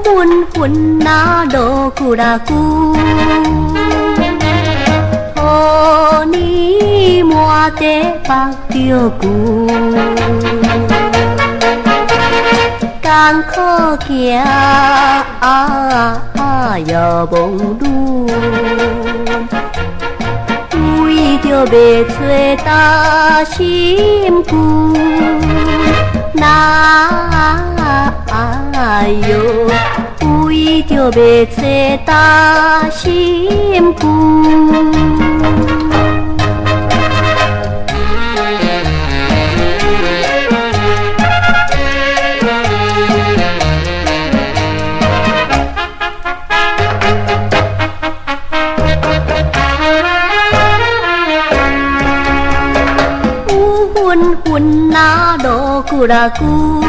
混混那罗古拉古，予你满地白着骨。艰苦行又忙碌，为着要找到心骨，哟，为着要找到心骨。混混那罗古拉古，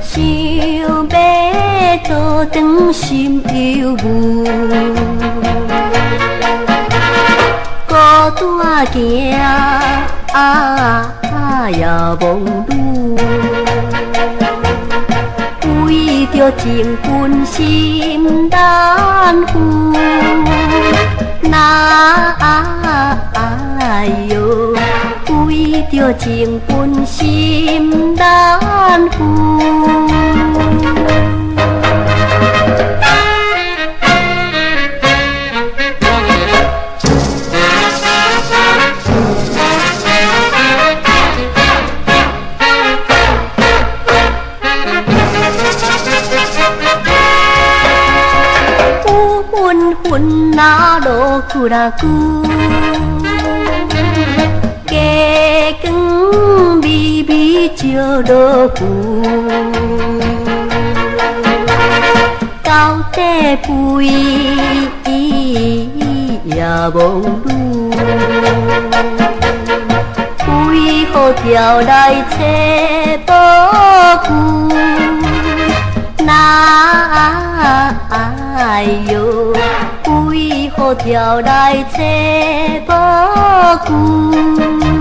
想要做长心忧郁，孤单行也忙碌，为着情分心难负，哟，为着情分心难负。混混那罗古拉古，加光微微照落雨，到底肥也忙碌，为何调来找无久？哟，为何调来找无久？